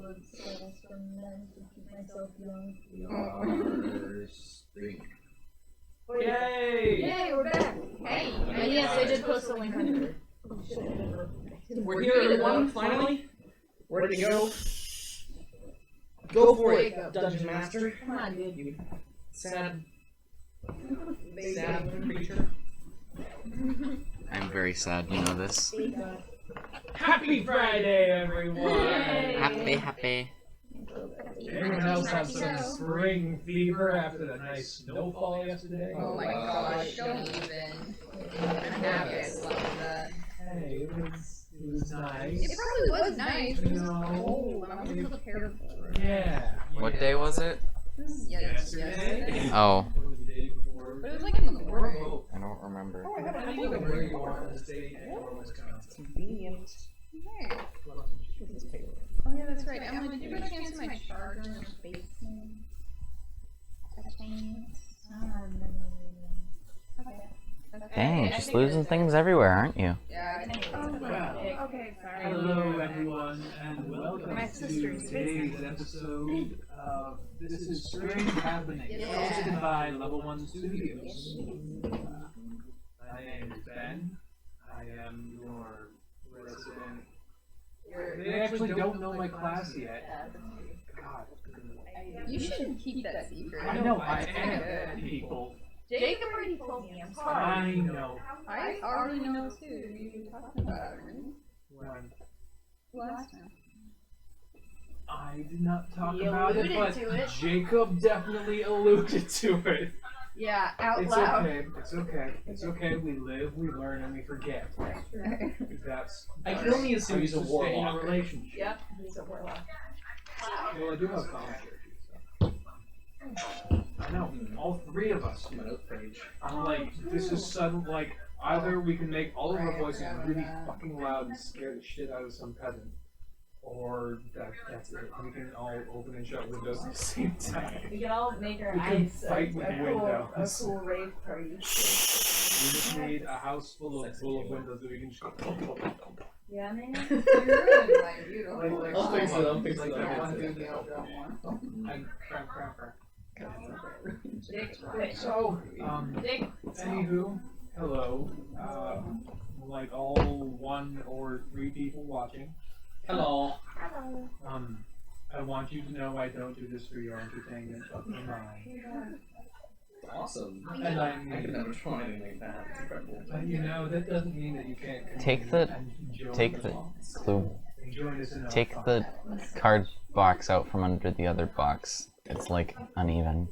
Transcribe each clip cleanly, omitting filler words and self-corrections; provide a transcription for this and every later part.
blood cells from them to keep myself young. We are spring. Yay! Yay, we're back! Hey! And yes, I did post a link on Twitter. We're here, everyone, finally. Ready to go? Go for it, Dungeon Master. Come on, dude. You sad creature. I'm very sad, you know this. Happy Friday, everyone! Yay! Happy. Everyone else has some spring fever after the nice snowfall yesterday. Oh my gosh, don't even. I'm happy I love that. Hey, it was nice. It probably was nice. It was No. cold. I wasn't prepared for it. Yeah. What day was it? Yesterday? Oh, Or the day before? But it was like in the morning. I don't remember. Oh, I I got think a where you are in the state or Wisconsin. Convenient. Hey. Oh yeah, that's right. Emily, did you by chance my charger in your basement? Dang, just losing things everywhere, aren't you? Yeah, I think Okay, sorry. Hello, everyone, and welcome My to sister's today's episode of This is Spring Happening, hosted by Level 1 Studios. My name is Ben. I am your resident. They actually don't know my class yet. God. you should keep that secret. I know I am, people. Jacob already told me, I'm sorry. I know. I already know too. You were talking about it, right? When Last time. I did not talk He about it, alluded but to it. Jacob definitely alluded to it. Yeah, out It's loud. okay. It's okay. It's okay. We live, we learn, and we forget. That's. I can only assume he's a how you sustain warlock. relationship. Yep, he's a warlock. Well, I do have commentary. So. I know. All three of us. I'm like, this is sudden. Like, either we can make all of our voices really fucking loud and scare the shit out of some peasant, or that's it. We can all open and shut windows at the same time. We can all make our We can eyes fight with windows. cool rave party. We just need a house full of windows that we can shut. Yeah, man. You're ruining my view. I'll fix it. I'll fix it. Like, I'll one, fix two, it. go, Dick, wait, So, Dick. anywho, hello. Like all 1 or 3 people watching. Hello. Hello. I want you to know I don't do this for your entertainment, but for mine. Awesome. And I I could never try anything like that. It's incredible. but you know, that doesn't mean that you can't come Take in the- and join Take us the all. clue. Join us in our Take fun. the card box out from under the other box. It's like uneven.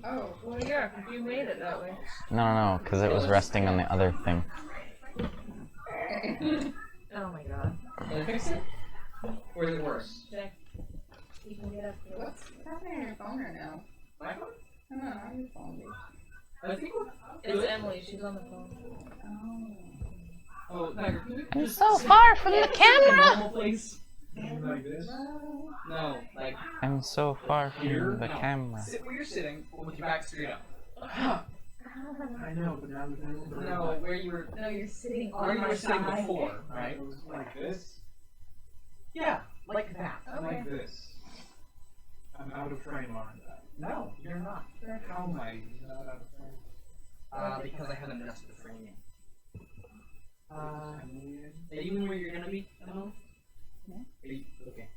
Oh, well, yeah, you made it that way. No, because it was resting on the other thing. Oh my god. Did I fix it? Or is it worse? Dick. You can get up here. What's happening on your phone right now? My phone? I don't know, on your phone. I think It's Emily, she's on the phone. Oh, Tiger, can you I'm just so sit far from the in camera! normal place? Like this? No, like, I'm so far Here? from the camera. sit where you're sitting with your back straight up. I know, but now that No, where you were. No, you're sitting Where on you my were sitting side. before, right? right? It was like this. Yeah, like that. Like this. I'm out of frame, aren't I? No, you're not. How am I not out of frame? Because I haven't adjusted the framing. I mean, Are you where you're gonna be, Emily? Yeah. Okay.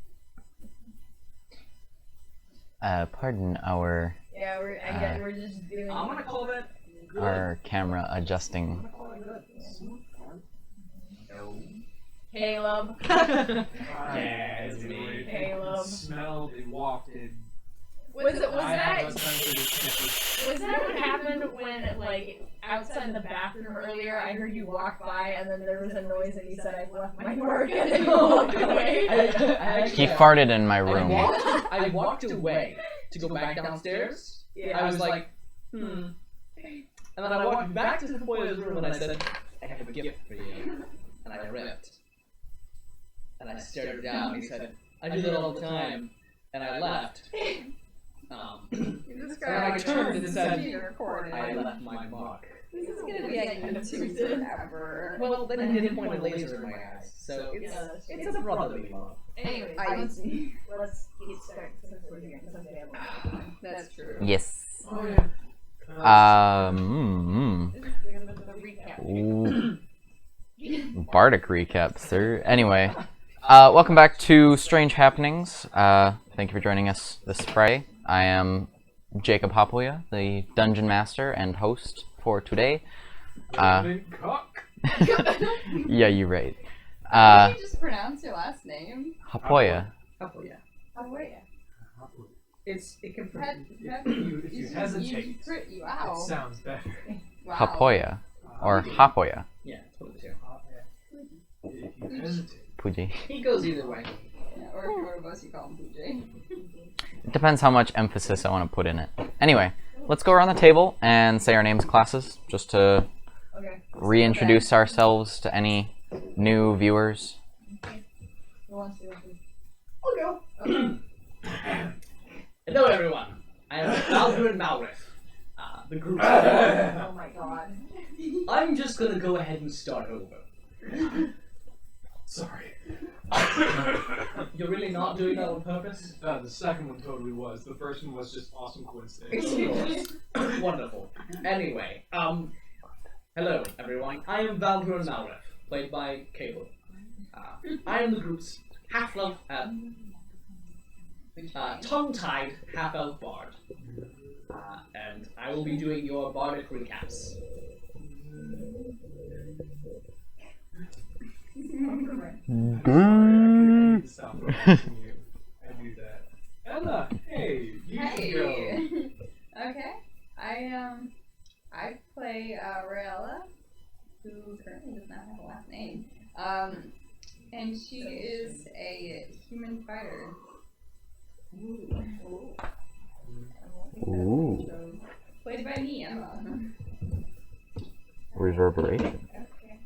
Pardon our Yeah, we're just doing. I'm gonna call that good. our camera I'm adjusting. gonna call it good. No. Caleb. yeah, it's me. Caleb. It smelled, it wafted. Was I have a that sensitive sniffers. was that what happened when like outside the bathroom earlier? I heard you walk by and then there was a noise and you said I left my mark and then you walked away. He farted in my room. I walked away to go back downstairs. I was like, And then I walked back to the boy's room and I said, I have a gift for you. And I ripped. And I stared her down. He said, I do that all the time. And I left. This And I turned and said, recorded. I left my mark. This is gonna be a YouTube forever. Well, then he did point a laser in my eyes, so it's a brotherly love. Anyways, I see. let's get started since we're here. Since we have a lot of time. That's true. Yes. Oh yeah. We're gonna do the recap. Ooh. Bardic recap, sir. Anyway, welcome back to Strange Happenings. Thank you for joining us this Friday. I am Jacob Hopoya, the Dungeon Master and host for today. Cock. Yeah, you're right. How did you just pronounce your last name? Hopoya. Oh yeah. Oh, wait. It can If you hesitate, You, wow. it sounds better. Wow. Hapoya. Or Hapoya. Yeah, totally too. If you hesitate. Puji. He goes either way. Yeah, or if one of us, you call him PJ. It depends how much emphasis I want to put in it. Anyway, let's go around the table and say our names, classes, just to Okay. reintroduce ourselves to any new viewers. Who wants to go first? I'll go. Hello everyone. I am Alvin Malriff. The group. Oh my god. I'm just gonna go ahead and start over. Sorry. You're really not doing that on purpose? The second one totally was. The first one was just awesome coincidence. Wonderful. Anyway, hello everyone. I am Valgren Malriff, played by Cable. I am the group's half-elf, tongue-tied half-elf bard. And I will be doing your bardic recaps. I need to stop romancing you. I do that. Ella, hey, you should go. Hey. Okay. I play Rayella, who currently does not have a last name. And she is a human fighter. Ooh. Played by me, Emma. Reverberation. Okay.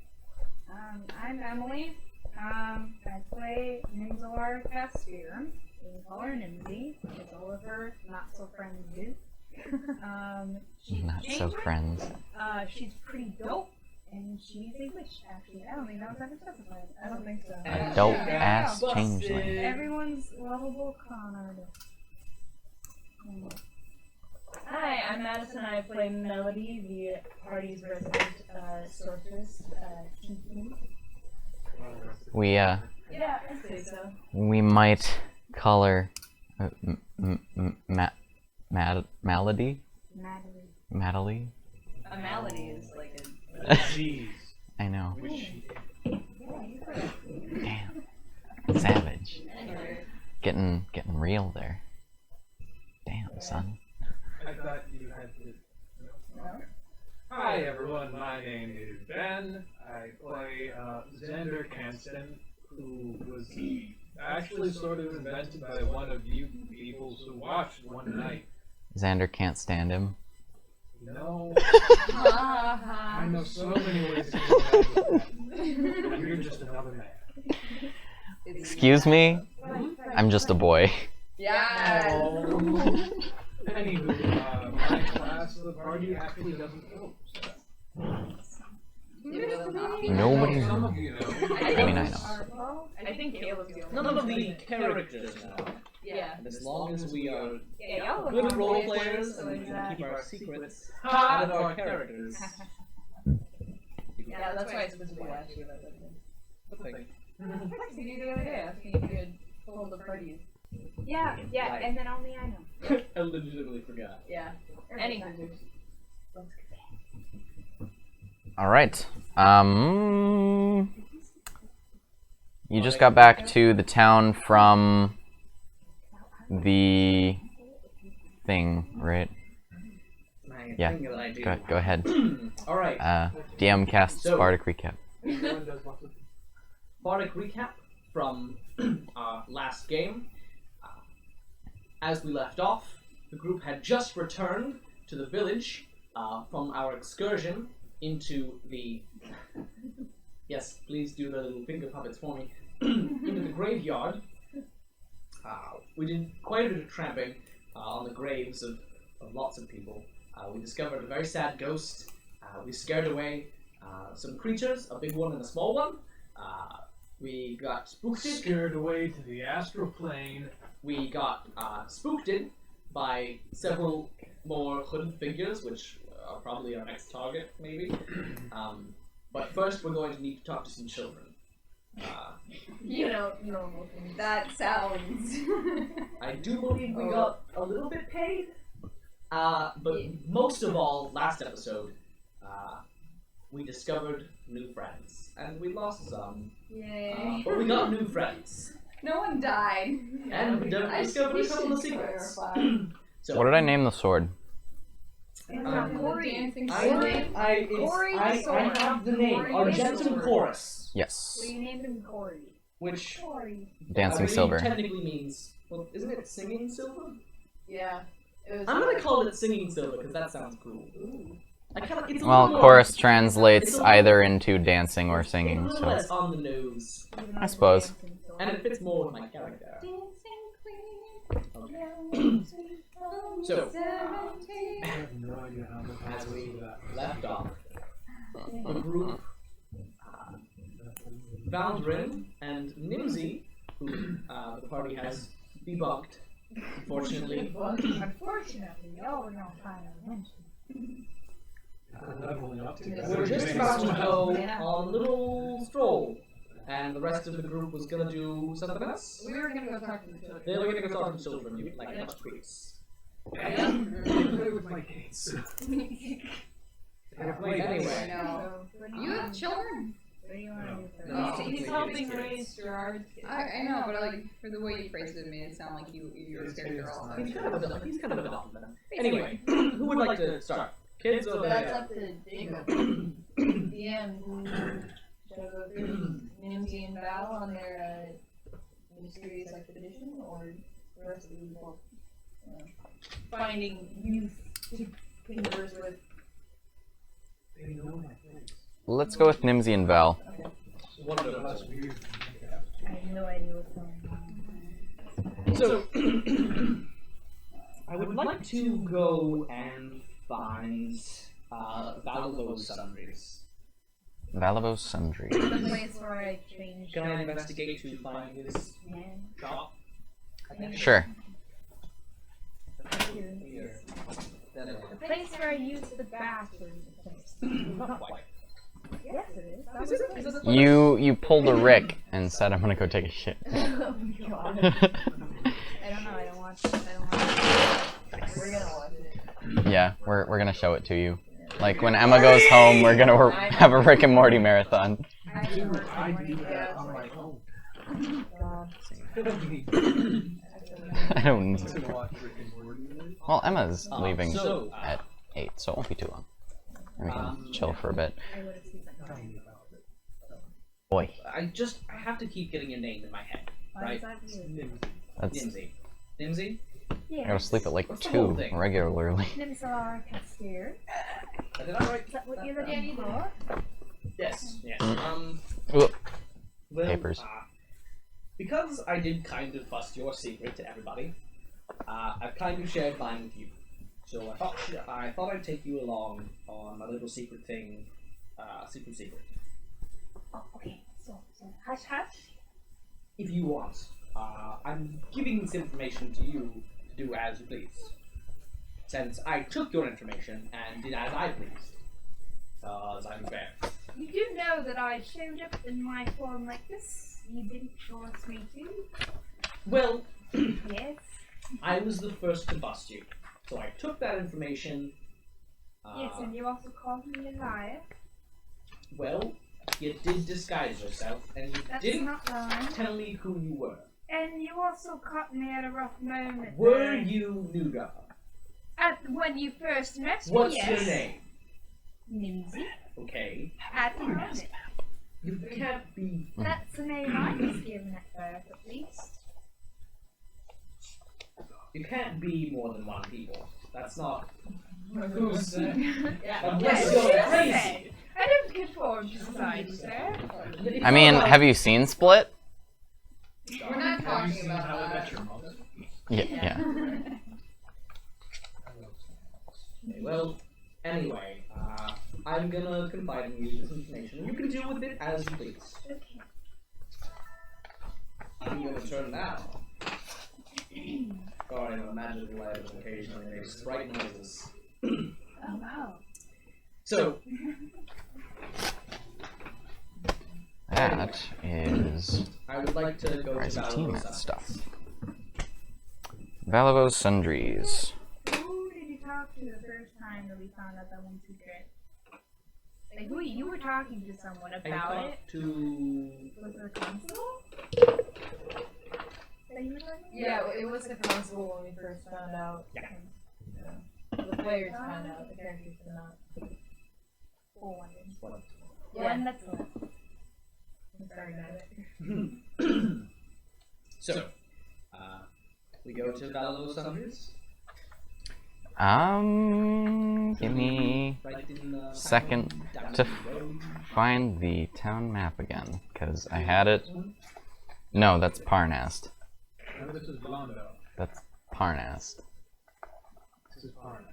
I'm Emily. I play Nimzor Caspir. We call her Nimsy. It's Oliver, not so friendly. She's Not so changeling. friends. She's pretty dope, and she's a witch, actually. I don't think that was ever specified. I don't think so. A dope Yeah. ass Busted. changeling. Everyone's lovable con artist. Hi, I'm Madison. I play Melody, the party's resident sorceress. Tiefling. We Yeah, I'd say so. we might call her Malady? Natalie. Madely? A malady is like Jeez. I know. Which she Damn. Savage. Getting real there. Damn, son. I thought you had to. No? Hi everyone, my name is Ben. I play Xander Canston, who was actually sort of invented by one of you people who watched one night. Xander can't stand him. No, I know so many ways to go about that. And you're just another man. Excuse me? I'm just a boy. Yeah. Anywho, my class of the party actually doesn't count. Nobody. Some of you know. I mean, I know. I think Caleb's the only None of the characters know. Yeah. And as long as we are Yeah, y'all good look role like players so and we can exactly. keep our secrets out of our characters. Yeah, that's why it's visible actually. Good thing. What did you do the other day? Asking if you could hold the parties. Yeah, Right. and then only I know. I legitimately forgot. Yeah. Anywho. Alright. You just got back to the town from the thing, right? My Yeah. thing that I do. Go ahead. Alright. DM casts So- Bardic Recap. Everyone does lots of Bardic recap from our last game. As we left off, the group had just returned to the village from our excursion into the. Yes, please do the little finger puppets for me. Into the graveyard. We did quite a bit of tramping on the graves of lots of people. We discovered a very sad ghost We scared away some creatures, a big one and a small one. We got spooked. Scared away to the astral plane. We got spooked by several more hooded figures, which are probably our next target, maybe. But first, we're going to need to talk to some children. You know, normal things. That sounds. I do believe we got a little bit paid. But most of all, last episode, we discovered new friends. And we lost some. Yay. But we got new friends. No one died. And we I discovered a should couple of secrets. clarify. So, What did I name the sword? Cory. Dancing I sword. have the name, Argentum Chorus, Yes. So you named him Cory. which Cory. Dancing I believe silver. technically means, well, isn't it singing silver? Yeah. It was I'm gonna call it singing silver because that sounds cool. I kinda, it's a Well, little chorus more, translates it's a little- either into dancing or it's a singing, little so less on the nose, I suppose. and it fits more with my character. So, I have no idea how much as we that. left off, the group found Rin and Nimsy, who the party has debunked, unfortunately. Unfortunately, y'all were gonna find a mention. Leveling up to We're just about to go on a little stroll, and the rest of the group was gonna do something else. We were gonna go talk to the children. They were gonna go talk to the children, like much creeps. Play with my kids. Anyway, No. You have children? What do you want to do for No. that? He's helping raise Gerard's kids. I know, but like for the way you phrased it, it made it sound like your character also. he's kind of a dumb man. Anyway, who would like to start? Kids or That's the up to Jacob. The end. Shall I go through Nimsy and Val on their mysterious expedition, or the rest of the people finding youth to converse with? They know my face. let's go with Nimsy and Val. wonderful? That's weird. I have no idea what's going on. So, I would like to go and find Valuable Sundries. Valavos Sundry. The place where I changed. Can I investigate to find his Man. shop? Sure. Here. The place where I used the bathroom. Not quite. Yes, it is. You pulled a Rick and said, I'm gonna go take a shit. Oh my god. I don't know. I don't watch it. I don't watch it. We're gonna watch it. Yeah, we're gonna show it to you. Like, when Emma goes home, we're gonna have a Rick and Morty marathon. I actually work I for do morning. that on my own. God. I don't I'm need gonna watch Rick and Morty. Well, Emma's Um, leaving so, at 8, so it won't be too long. We can Um, chill for a bit. I would have seen that. Tiny about it. Boy, I have to keep getting your name in my head, Why right? is that weird? that's Nimsy. Nimsy? I gotta sleep at like What's the whole 2 thing? regularly. Nimsalar Castir. Did I write? Is that what you're looking for? Yes. Yes. Ugh. Well, Papers. Because I did kind of bust your secret to everybody, I've kind of shared mine with you. So I thought I'd take you along on a little secret thing, secret. Oh, okay. So, hush hush. If you want, I'm giving this information to you to do as you please. Since I took your information and did as I pleased. Because I'm fair. You do know that I showed up in my form like this. You didn't force me to. Well, Yes. I was the first to bust you. So I took that information. Yes, and you also called me a liar. Well, you did disguise yourself, and you That's didn't not lying. tell me who you were. And you also caught me at a rough moment. Were there. you Nuga? When you first met me, What's yes. your name? Nimsy. Okay. At the moment. You can't be. That's the name I was given at birth, at least. You can't be more than one people. That's not. Who's? Yeah. Unless Yes, you're yes, crazy. I don't conform to society, sir. I mean, have you seen Split? We're not Have you talking seen about How I Met that. Your Mother? Yeah. Okay, well, anyway, I'm gonna confide in you this information. You can deal with it as you please. Okay. I'm gonna turn now. Sorry, my magic light occasionally makes bright noises. Oh wow. So, That is I would like to go to Rise of Team Valorosa. stuff. Valavo's Sundries. Who did you talk to the first time that we found out that one secret? Like who you were talking to someone I about it? talked to... Was it the constable? That you were talking to? Yeah, it was the constable when we first found out. Yeah. The players found out, the characters did not. Oh, one. Yeah. One that's left. I'm sorry about it. So, we go to Valorosa Sundries. Give me Right in the second down to the road. find the town map again, because I had it. No, that's Parnast. No, this is Blondo. That's Parnast. This is Parnas.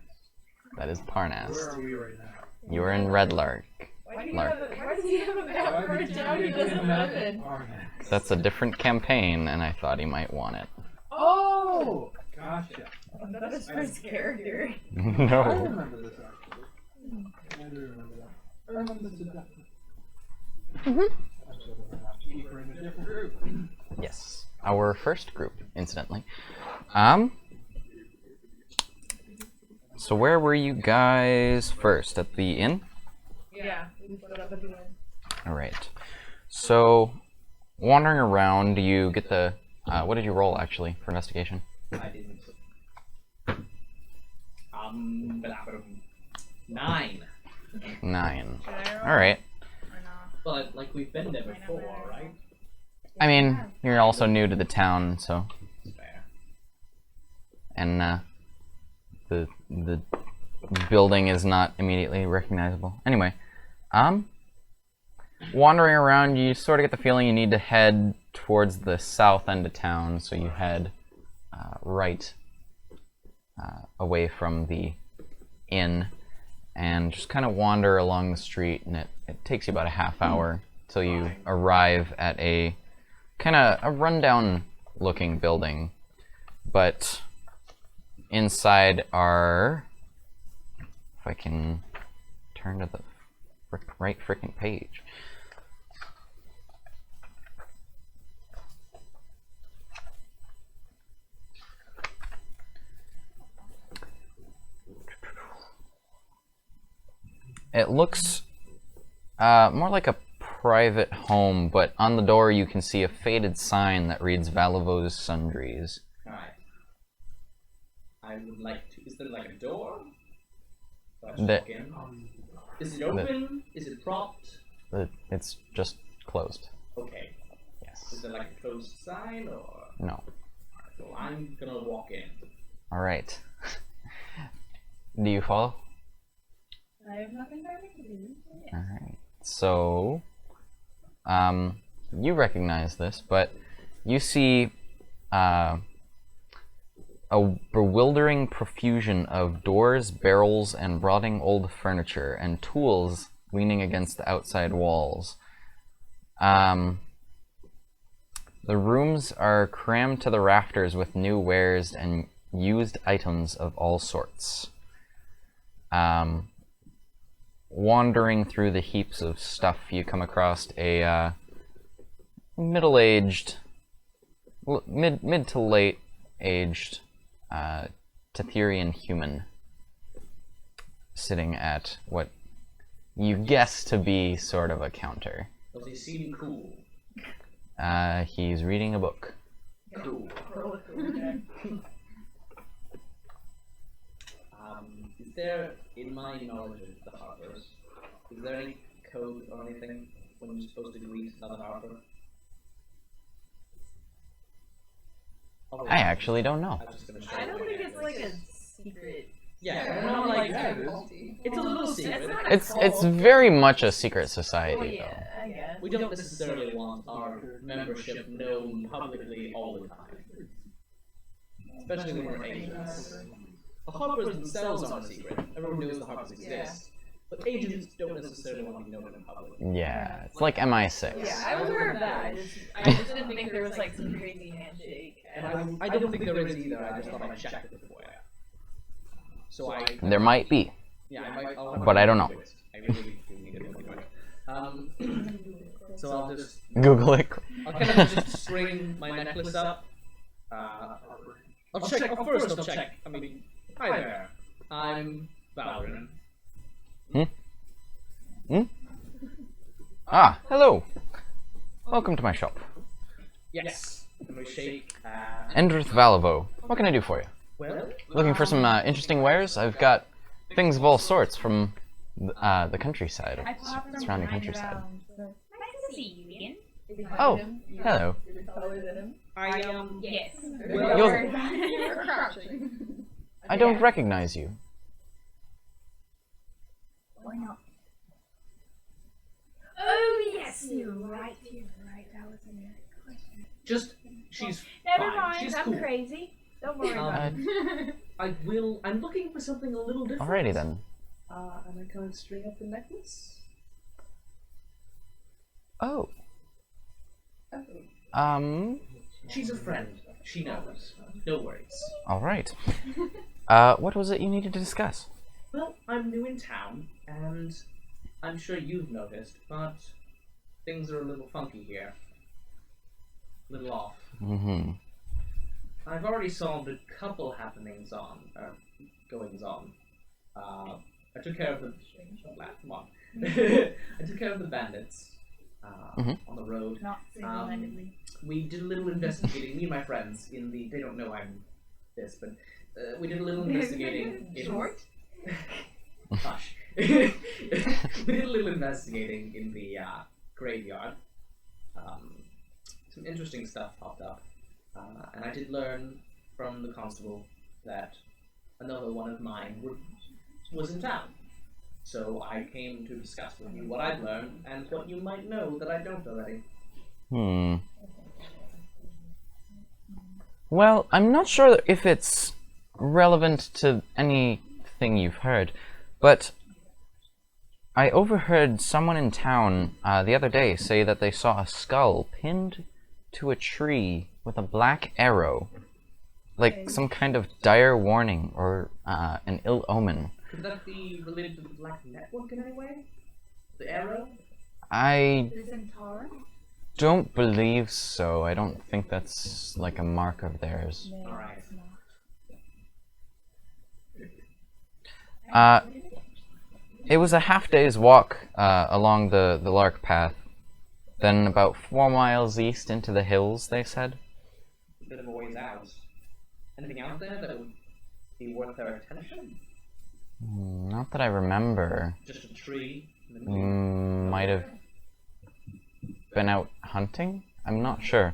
That is Where Parnast. are we right now? You're in Red Lark. Why Lark. does he have a map for a town he doesn't live in? Parnas. That's a different campaign, and I thought he might want it. Oh! Gotcha. That is for his character. I No. remember this actually. I do remember that. I remember this exactly. You were in a different group. Yes. Our first group, incidentally. So where were you guys first? At the inn? Yeah, we put up at the end. Alright. So, wandering around, you get the... what did you roll, actually, for investigation? I didn't. 9. 9. Should I roll Alright. or not? But, like, we've been there before, right? I mean, you're also new to the town, so... Fair. And, the building is not immediately recognizable. Anyway, wandering around, you sort of get the feeling you need to head towards the south end of town, so you head right away from the inn and just kind of wander along the street, and it takes you about a half hour till you arrive at a kind of a rundown looking building, but inside are, if I can turn to the right freaking page. It looks more like a private home, but on the door you can see a faded sign that reads Valavo's Sundries. Alright. I would like to. Is there like a door? So I just The- walk in? Is it open? Is it propped? It's just closed. Okay. Is Yes. there like a closed sign or? No. So I'm gonna walk in. Alright. Do you follow? I have nothing better to do. Alright. So, you recognize this, but you see a bewildering profusion of doors, barrels, and rotting old furniture and tools leaning against the outside walls. The rooms are crammed to the rafters with new wares and used items of all sorts. Wandering through the heaps of stuff, you come across a middle-aged, mid to late-aged Tetherian human sitting at what you guess to be sort of a counter. Does he seem cool? He's reading a book. Cool. Is there, in my knowledge of the harbors, is there any code or anything when you're supposed to greet another harbor? I actually don't know. I'm just gonna show I don't you. think it's like a secret. Yeah, we're not like Yeah, it is. it's a little secret. It's very much a secret society, though. Yeah, I guess. We don't necessarily want our membership known publicly all the time, especially when we're agents. The harbors themselves aren't a secret. Everyone knows the harbors exist. But agents don't necessarily want to be known in public. Yeah, it's like MI6. Yeah, I was aware of that. I just didn't think there was like some crazy handshake. And I don't think there is either. I just thought I'd check it before. So There might be, yeah, I might. but I don't know. I really do need to look into it. So I'll just. Google it. I'll kind of just string my necklace up. I'll check. First, I'll check. I mean, hi there. I'm Valorant. Ah, hello. Welcome to my shop. Yes. And we shake. Endrith Valivo. What can I do for you? Well, Looking for some interesting wares? I've got things of all sorts from the countryside, I popped from surrounding behind countryside. around, so nice to see you again. Oh, hello. You're taller than him. I Yes. Well, You're crouching. I don't recognize you. Why not? Oh yes, you're right. You're right. That was a question. just she's Never fine. mind. She's I'm cool. crazy. Don't worry about it. I'm looking for something a little different. Alrighty then. And I can't string up the necklace. Oh. She's a friend. She knows. No worries. Alright. What was it you needed to discuss? Well, I'm new in town, and I'm sure you've noticed, but things are a little funky here. A little off. Mm-hmm. I've already solved a couple goings on. I took care of the come on. I took care of the bandits on the road. Not single-handedly. We did a little investigating. Me and my friends they don't know I'm this, but we did a little investigating. Short? Hush. We did a little investigating in the graveyard. Some interesting stuff popped up. And I did learn from the constable that another one of mine was in town. So I came to discuss with you what I've learned and what you might know that I don't already. Well, I'm not sure if it's relevant to anything you've heard, but I overheard someone in town the other day say that they saw a skull pinned to a tree with a black arrow, like some kind of dire warning or an ill omen. Could that be related to the Black Network in any way? The arrow? I The Centaur? don't believe so. I don't think that's like a mark of theirs. Alright. It was a half-day's walk along the Lark Path, then about 4 miles east into the hills, they said. A bit of a ways out. Anything out there that would be worth their attention? Not that I remember. Just a tree? Might have been out hunting? I'm not sure.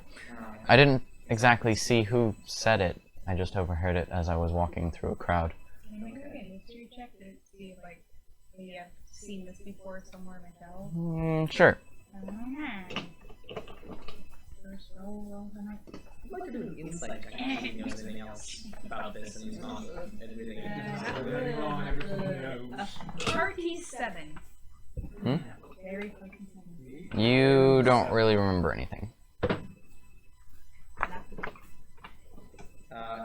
I didn't exactly see who said it. I just overheard it as I was walking through a crowd. Okay, let's recheck to see if maybe I've seen this before somewhere myself. Sure. First roll tonight. I'd like to do an insight check to see if he knows anything else about this and he's not admitting it. 37. Hmm? Very 37. You don't really remember anything.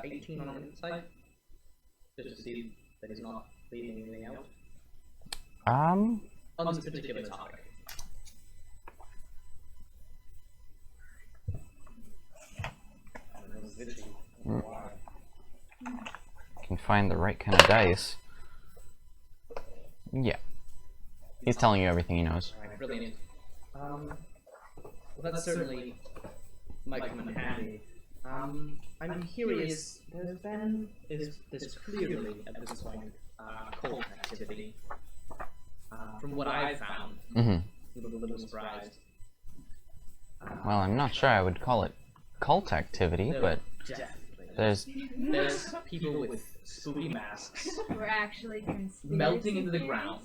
18 on insight? Just to see that he's not leaving anything out. On this particular topic. Can find the right kind of dice. Yeah. He's telling you everything he knows. Alright, brilliant. Well, that certainly might come in handy. I'm curious, there's clearly, at this point, cult activity. From what I've found, I'm a little surprised. Well, I'm not sure I would call it cult activity, but Definitely. There's people with spooky masks We're actually conspiracy melting into the theories. ground.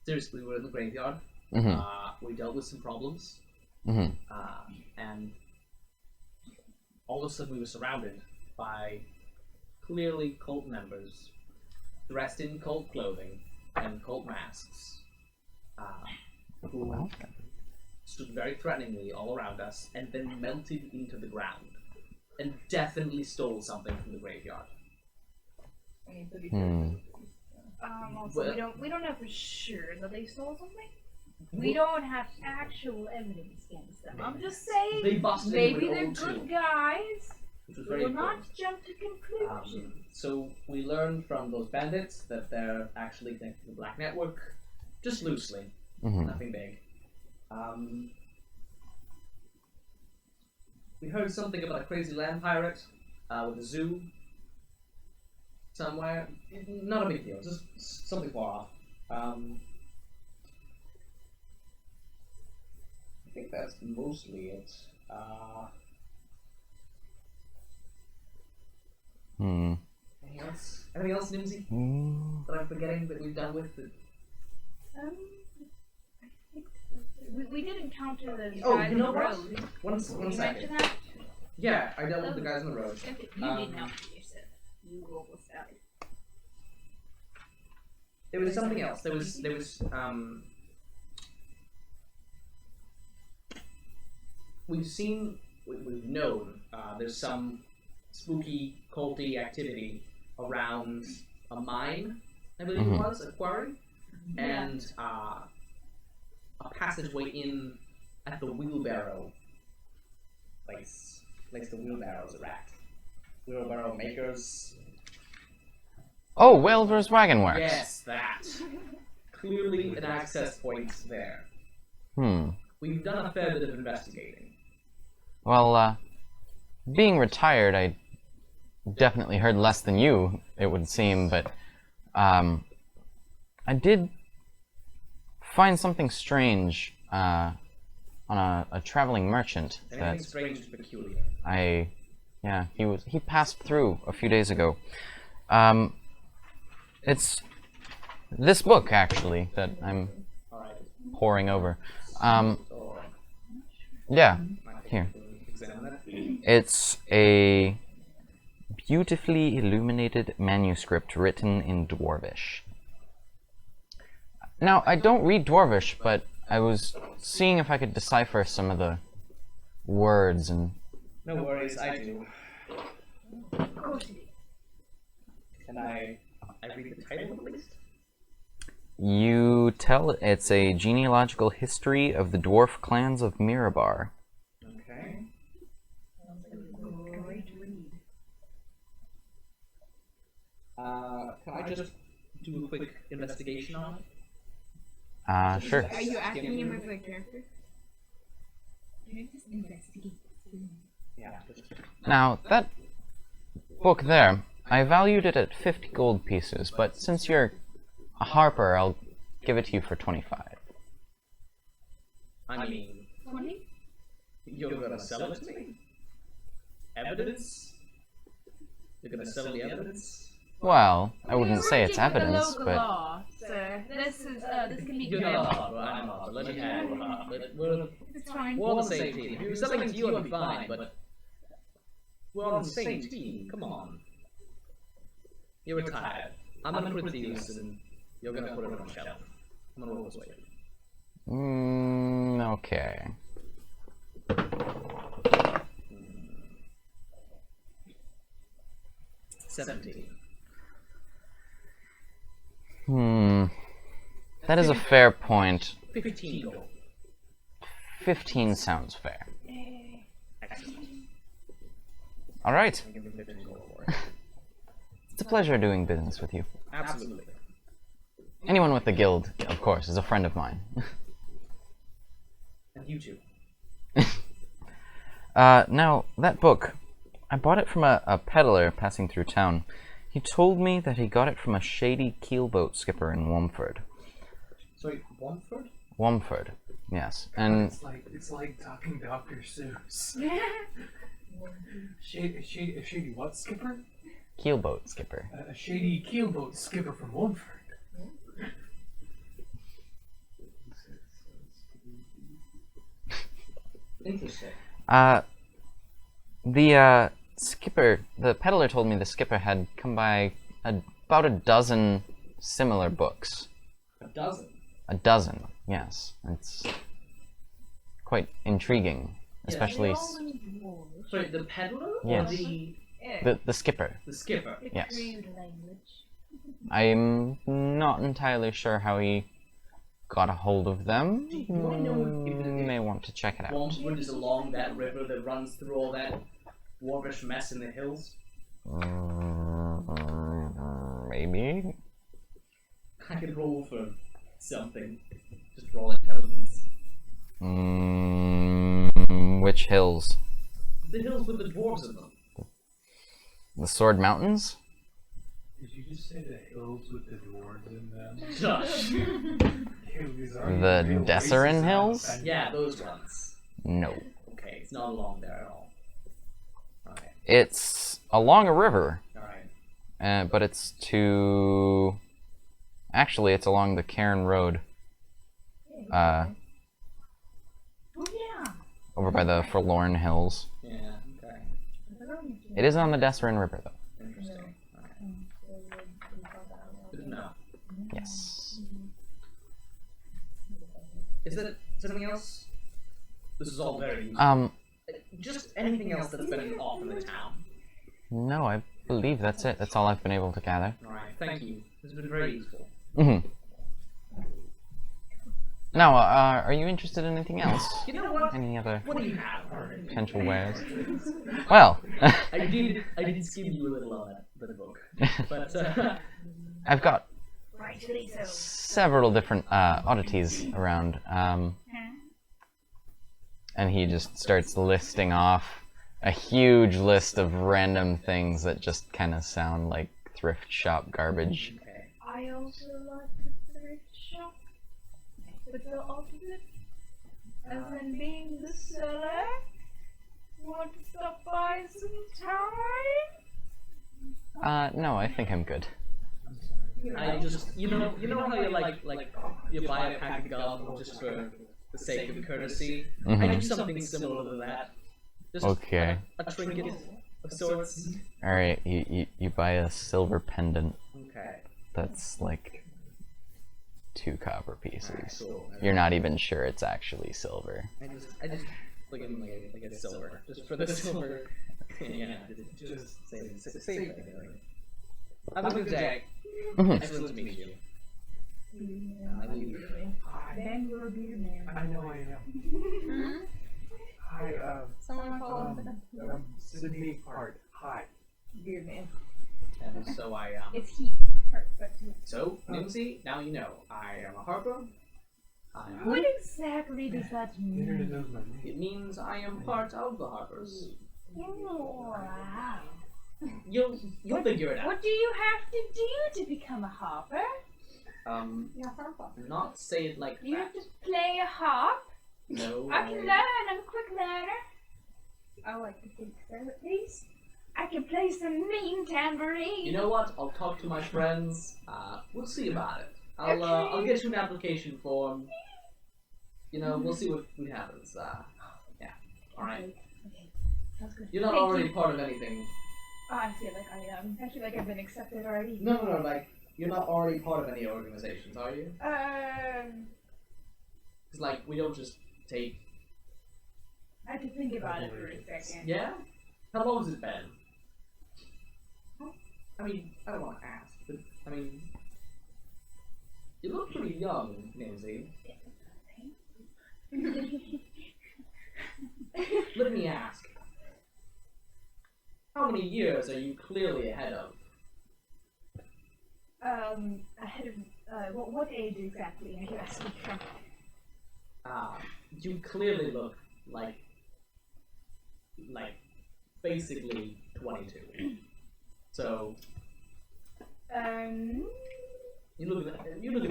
Seriously, we're in the graveyard. We dealt with some problems. And all of a sudden we were surrounded by clearly cult members dressed in cult clothing and cult masks who stood very threateningly all around us and then melted into the ground and definitely stole something from the graveyard. I mean, pretty Hmm. Also, we don't know for sure that they stole something. We don't have actual evidence against them. I'm just saying, They busted maybe into they're an old good tomb, guys. which was We very will not important. jump to conclusions. So we learned from those bandits that they're actually connected to the Black Network, just loosely, Mhm. nothing big. We heard something about a crazy land pirate with a zoo somewhere. Not a big deal, just something far off. I think that's mostly it. Hmm. Anything else? Anything else, Nimsy, Hmm. that I'm forgetting that we've done with? We did encounter those Oh, guys you on know the what? road. One You second. mentioned that? Yeah, I dealt with the guys on the road. Okay, you Um, didn't help yourself. You almost died. There was something else. There was we've known there's some spooky culty activity around a mine, I believe it was, a quarry, and a passageway in at the wheelbarrow place the wheelbarrows are at. Wheelbarrow makers. Oh, Wilbur's Wagon Works. Yes, that. Clearly an access point there. Hmm. We've done a fair bit of investigating. Well, being retired, I definitely heard less than you, it would seem, but I did find something strange on a traveling merchant Anything that strange and peculiar. he passed through a few days ago. It's this book, actually, that I'm Alright. poring over. So, Yeah, might here. examine that. It's a beautifully illuminated manuscript written in Dwarvish. Now, I don't read Dwarvish, but I was seeing if I could decipher some of the words and... No worries, I do. Of course you do. Can I read the title at least? You tell it's a genealogical history of the dwarf clans of Mirabar. Okay. Great read. Can I just do a quick investigation on it? Sure. Are you asking him as a character? Yeah. Just... Now, that book there, I valued it at 50 gold pieces, but since you're a harper, I'll give it to you for 25. I mean, 20? you're gonna sell it to me? Evidence? You're gonna sell the evidence? Well, I wouldn't say it's We're working with evidence, the local but... law, sir. This can be You're good. not, I'm not. Let me handle it. We're It's fine. on the same team. If you're selling to you, I'd be fine, but we're on the same team. Come on. You're retired. I'm gonna put these, and you're gonna put it on the shelf. I'm gonna roll this way. Okay. 17. That is a fair point. 15 gold. 15 sounds fair. Excellent. Alright. I'll give you 15 gold for it. It's a pleasure doing business with you. Absolutely. Anyone with the guild, of course, is a friend of mine. And you too. Now, that book, I bought it from a peddler passing through town. He told me that he got it from a shady keelboat skipper in Womford. Sorry, Womford? Womford, yes. And It's like talking Dr. Seuss. Shady what skipper? keelboat skipper. A shady keelboat skipper from Womford. Interesting. The skipper, the peddler told me the skipper had come by about a dozen similar books A dozen. A dozen, yes. It's quite intriguing, especially Sorry, the peddler Yes. or the the skipper. skipper? The Yes. crude language. I'm not entirely sure how he got a hold of them. Do you wanna know if it- May want to check it out. Wormswood is along that river that runs through all that dwarvish mess in the hills. Maybe. I could roll for something. Just roll intelligence. Which hills? The hills with the dwarves in them. The Sword Mountains? Did you just say the hills with the dwarves in them? Shush. The Desserin Hills? Yeah, those ones. No. Okay, it's not along there at all. Alright, It's along a river, alright. but it's to. Actually, it's along the Cairn Road, Oh yeah. over by the Forlorn Hills. Yeah, okay. It is on the Desserin River, though. Interesting. Alright. Good to know. Yes. Is there something else? This is all very just anything else that's been off in the town. No, I believe that's it. That's all I've been able to gather. Alright, thank you. This has been very useful. Now, are you interested in anything else? You know what? Any other What do you have? potential wares? Well, I did skim you a little on the book. But I've got Rightly so. several different oddities around, and he just starts listing off a huge list of random things that just kind of sound like thrift shop garbage. okay. I also like the thrift shop. But the opposite. As in being the seller. Want to stop by sometime? No, I think I'm good. I just you know how you like you buy a pack of gum just for the sake of courtesy? I do something similar to that. Just Okay. a trinket of sorts. Alright, you buy a silver pendant Okay. that's like 2 copper pieces. Cool. You're not even sure it's actually silver. I just look at them like it's silver. Just for the silver. Yeah, just same thing. Have a good day. Excellent to meet you. I leave. Then you're a beer man. I know I am. Hi, Someone called Sydney Hart. Hi. Beer man. And so It's heat. so Nimsy, now you know. I am a harper. What exactly does that The internet mean? knows my name. It means I am part of the harpers. Wow. You'll figure it out. What do you have to do to become a harper? Not say it like You that. have to play a harp? No. I can learn, I'm a quick learner. I like to think so, at least. I can play some mean tambourine. You know what? I'll talk to my friends. We'll see about it. I'll get you an application form. You know, we'll see what happens. Yeah. Alright. Okay. Sounds good. You're not Thank already you. part of anything. Oh, I feel like I am. I feel like I've been accepted already. No, like, you're not already part of any organizations, are you? It's like, we don't just take... I have to think about it for a second. Yeah? How long has it been? I mean, I don't want to ask, but, I mean... You look pretty young, Nancy. Let me ask. How many years are you clearly ahead of? Ahead of, what age exactly are you asking from? You clearly look like basically 22. So you look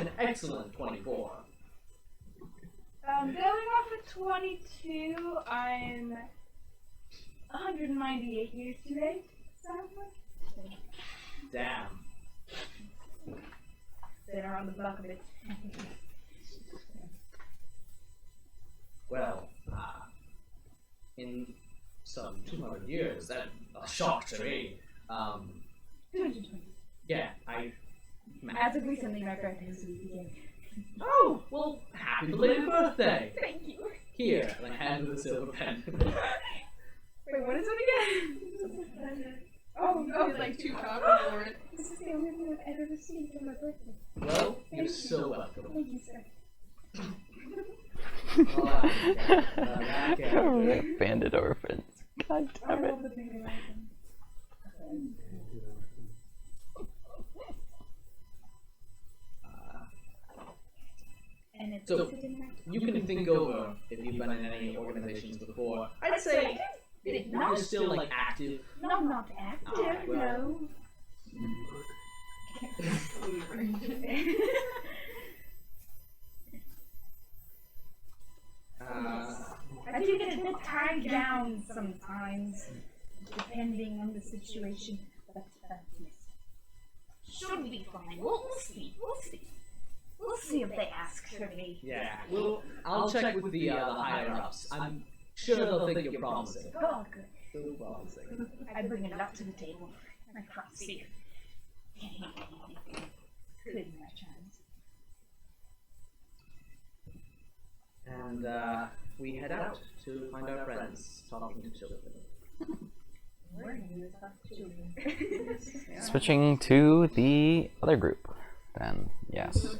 an excellent 24. Going off of 22, I'm 198 years too late. Sounds like. Damn. Been around the block a bit. Well, in some 200 years, that's a shock to me. 220. Yeah, As of recently, my birthday was the weekend. Oh, well, happy belated birthday. Thank you. Here, and I hand her the silver pen. Wait, what is it again? Oh, no, There's like 2 copies for it. this is the only thing I've ever received for my birthday. Well, you're so welcome. Thank you, sir. Rip Bandit orphans. God I damn it. love the thing about them. And it's So, sitting right you can think over if you've been in any organizations before. I'd say you're still like active. No, not active, Alright, well. no. I do get a bit tied down sometimes, depending on the situation, but yes. Should be fine. We'll see. We'll see. We'll see if they ask for me. Yeah. Well, I'll check with the higher ups. I'm sure they'll think you're promising. Oh, good. So promising. I bring it up to the table. I cross here. Good, my child. And we head out to find our friends talking to children. We're gonna use talk to children. Switching to the other group, then. Yes.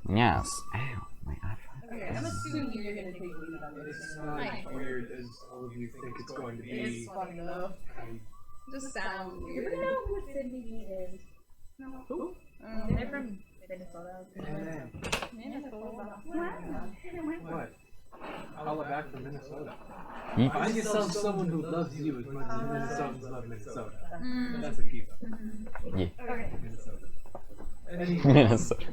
Yes. Ow, my iPhone. Okay, I'm assuming you're gonna take lead on this. It's not weird as all of you think it's going to be. It's fun though. Just sounds You weird. know who Cindy is? Who? They're from Minnesota. Minnesota. Wow. What? Holla back from Minnesota. Yeet. Find yourself someone who loves you as much as Minnesotans love Minnesota. Mm. That's a keeper. Yeah. Okay. Minnesota. Anyway, Minnesota.